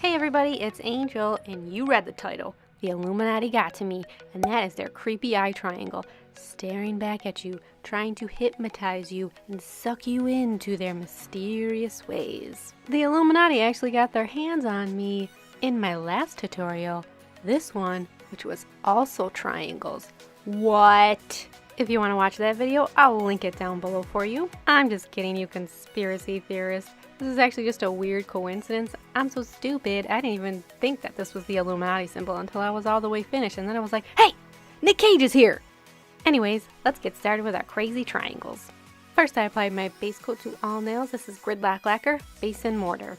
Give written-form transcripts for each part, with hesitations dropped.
Hey everybody, it's Angel, and you read the title. The Illuminati got to me, and that is their creepy eye triangle, staring back at you, trying to hypnotize you and suck you into their mysterious ways. The Illuminati actually got their hands on me in my last tutorial, this one, which was also triangles. What? If you want to watch that video, I'll link it down below for you. I'm just kidding, you conspiracy theorists. This is actually just a weird coincidence. I'm so stupid, I didn't even think that this was the Illuminati symbol until I was all the way finished, and then I was like, hey, Nick Cage is here! Anyways, let's get started with our crazy triangles. First, I applied my base coat to all nails. This is Gridlock Lacquer, base and mortar.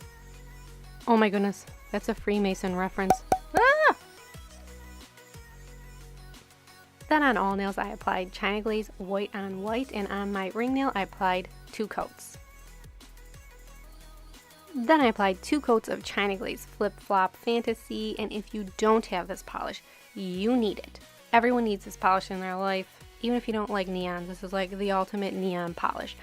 Oh my goodness, that's a Freemason reference. Ah! Then on all nails, I applied China Glaze white on white, and on my ring nail, I applied 2 coats. Then I applied 2 coats of China Glaze Flip Flop Fantasy, and if you don't have this polish, you need it. Everyone needs this polish in their life, even if you don't like neon. This is like the ultimate neon polish.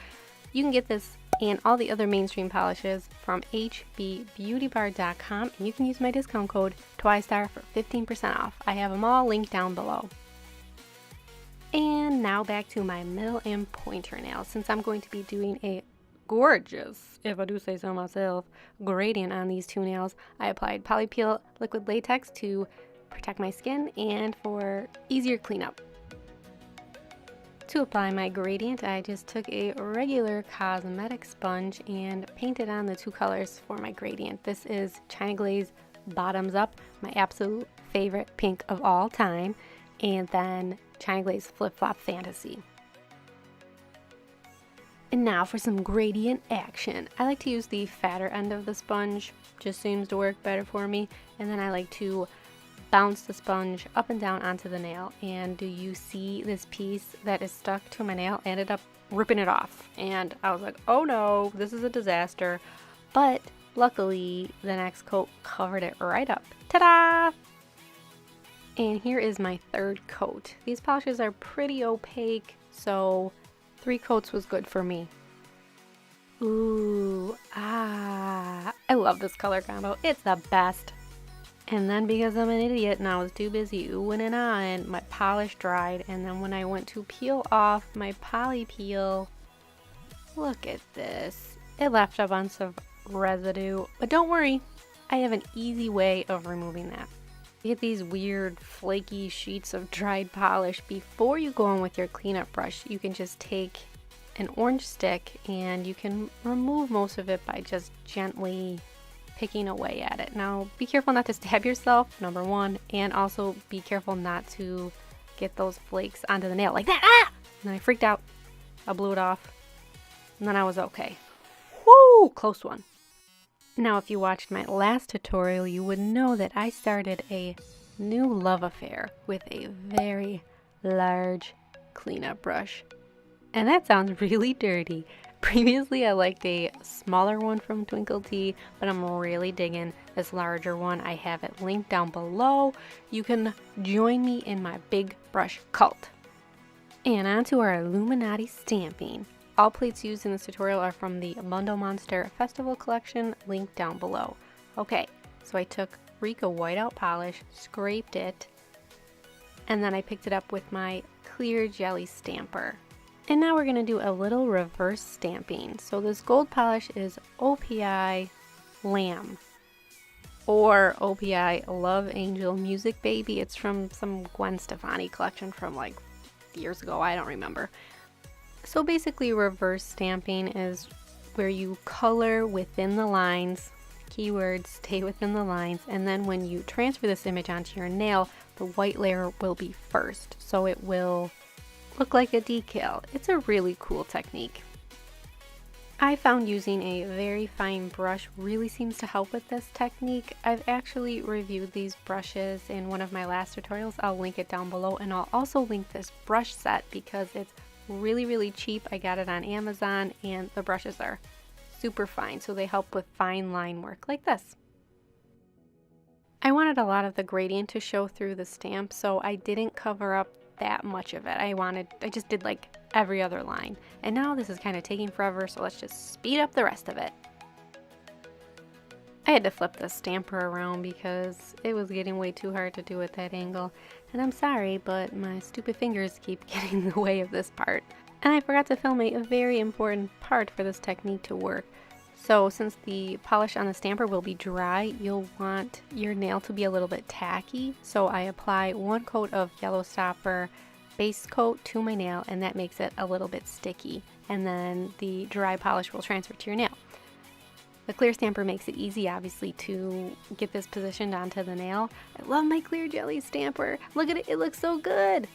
You can get this and all the other mainstream polishes from hbbeautybar.com, and you can use my discount code TWISTAR for 15% off. I have them all linked down below. And now back to my middle and pointer nails. Since I'm going to be doing a gorgeous, if I do say so myself, gradient on these 2 nails, I applied Polypeel liquid latex to protect my skin and for easier cleanup. To apply my gradient, I just took a regular cosmetic sponge and painted on the 2 colors for my gradient. This is China Glaze Bottoms Up, my absolute favorite pink of all time, and then China Glaze Flip Flop Fantasy. And now for some gradient action. I like to use the fatter end of the sponge, just seems to work better for me, and then I like to bounce the sponge up and down onto the nail. And do you see this piece that is stuck to my nail? I ended up ripping it off, and I was like, oh no, this is a disaster. But luckily the next coat covered it right up. Ta-da! And here is my 3rd coat. These polishes are pretty opaque, so 3 coats was good for me. Ooh, I love this color combo. It's the best. And then because I'm an idiot and I was too busy oohing and ahhing, my polish dried, and then when I went to peel off my poly peel, look at this. It left a bunch of residue, but don't worry, I have an easy way of removing that. You get these weird flaky sheets of dried polish. Before you go in with your cleanup brush, you can just take an orange stick and you can remove most of it by just gently picking away at it. Now be careful not to stab yourself, number 1, and also be careful not to get those flakes onto the nail like that. Ah! And then I freaked out, I blew it off, and then I was okay. Woo! Close one. Now, if you watched my last tutorial, you would know that I started a new love affair with a very large cleanup brush. And that sounds really dirty. Previously, I liked a smaller one from Twinkle Tea, but I'm really digging this larger one. I have it linked down below. You can join me in my big brush cult. And on to our Illuminati stamping. All plates used in this tutorial are from the Bundle Monster Festival Collection, linked down below. Okay, so I took Rika Whiteout polish, scraped it, and then I picked it up with my clear jelly stamper. And now we're going to do a little reverse stamping. So this gold polish is OPI Lamb, or OPI Love Angel Music Baby. It's from some Gwen Stefani collection from like years ago, I don't remember. So basically reverse stamping is where you color within the lines, keywords, stay within the lines, and then when you transfer this image onto your nail, the white layer will be first, so it will look like a decal. It's a really cool technique. I found using a very fine brush really seems to help with this technique. I've actually reviewed these brushes in one of my last tutorials. I'll link it down below, and I'll also link this brush set because it's really cheap. I got it on Amazon, and the brushes are super fine, so they help with fine line work like this. I wanted a lot of the gradient to show through the stamp, so I didn't cover up that much of it. I just did like every other line, and now this is kind of taking forever, so let's just speed up the rest of it. I had to flip the stamper around because it was getting way too hard to do at that angle. And I'm sorry, but my stupid fingers keep getting in the way of this part. And I forgot to film a very important part for this technique to work. So since the polish on the stamper will be dry, you'll want your nail to be a little bit tacky. So I apply 1 coat of yellow stopper base coat to my nail, and that makes it a little bit sticky. And then the dry polish will transfer to your nail. The clear stamper makes it easy, obviously, to get this positioned onto the nail. I love my clear jelly stamper. Look at it, it looks so good.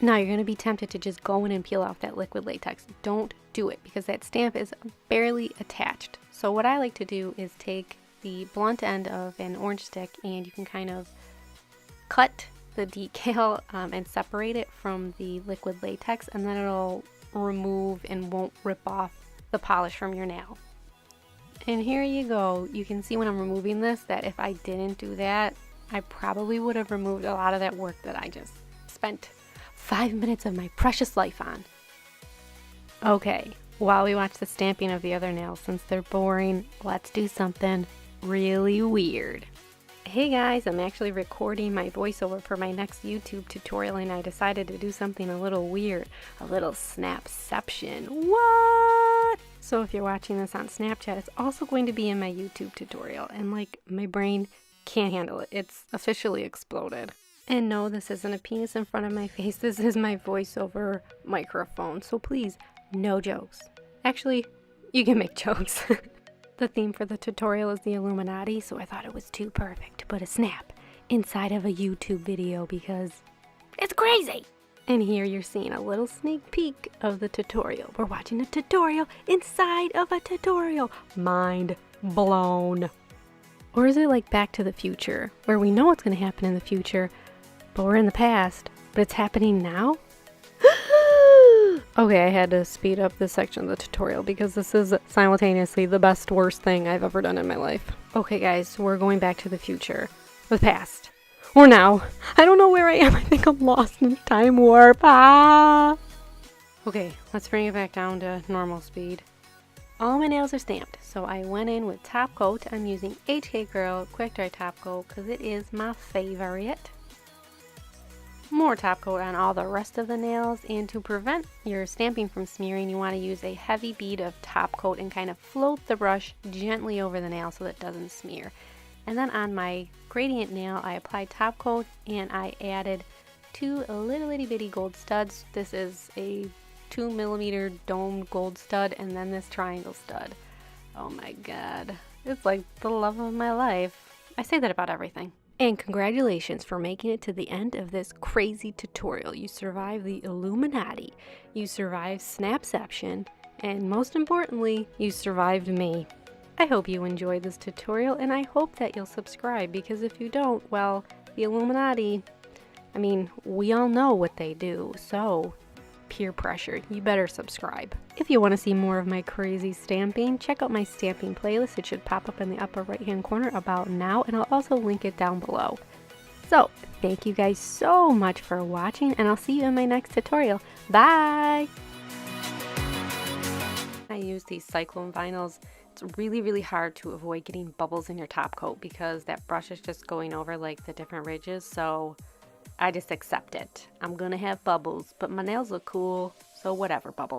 Now you're going to be tempted to just go in and peel off that liquid latex. Don't do it because that stamp is barely attached. So what I like to do is take the blunt end of an orange stick and you can kind of cut the decal and separate it from the liquid latex, and then it'll remove and won't rip off the polish from your nail. And here you go. You can see when I'm removing this that if I didn't do that, I probably would have removed a lot of that work that I just spent 5 minutes of my precious life on. Okay, while we watch the stamping of the other nails, since they're boring, let's do something really weird. Hey guys, I'm actually recording my voiceover for my next YouTube tutorial and I decided to do something a little weird, a little snapception. What? So if you're watching this on Snapchat, it's also going to be in my YouTube tutorial, and like, my brain can't handle it. It's officially exploded. And no, this isn't a penis in front of my face. This is my voiceover microphone. So please, no jokes. Actually, you can make jokes. The theme for the tutorial is the Illuminati, so I thought it was too perfect to put a snap inside of a YouTube video because it's crazy. And here you're seeing a little sneak peek of the tutorial. We're watching a tutorial inside of a tutorial. Mind blown. Or is it like Back to the Future, where we know what's going to happen in the future, but we're in the past, but it's happening now? Okay, I had to speed up this section of the tutorial because this is simultaneously the best, worst thing I've ever done in my life. Okay guys, so we're going back to the future. The past. Or now. I don't know where I am. I think I'm lost in time warp. Ah! Okay, let's bring it back down to normal speed. All my nails are stamped, so I went in with top coat. I'm using HK Girl Quick Dry Top Coat because it is my favorite. More top coat on all the rest of the nails, and to prevent your stamping from smearing, you want to use a heavy bead of top coat and kind of float the brush gently over the nail so that it doesn't smear. And then on my gradient nail, I applied top coat and I added 2 little itty bitty gold studs. This is a 2mm domed gold stud and then this triangle stud. Oh my god, it's like the love of my life. I say that about everything. And congratulations for making it to the end of this crazy tutorial. You survived the Illuminati, you survived Snapception, and most importantly, you survived me. I hope you enjoyed this tutorial, and I hope that you'll subscribe, because if you don't, well, the Illuminati, I mean, we all know what they do, so peer pressure, you better subscribe. If you want to see more of my crazy stamping, check out my stamping playlist. It should pop up in the upper right hand corner about now, and I'll also link it down below. So thank you guys so much for watching, and I'll see you in my next tutorial. Bye! I use these cyclone vinyls. It's really hard to avoid getting bubbles in your top coat because that brush is just going over like the different ridges, so I just accept it. I'm gonna have bubbles, but my nails look cool, so whatever, bubbles.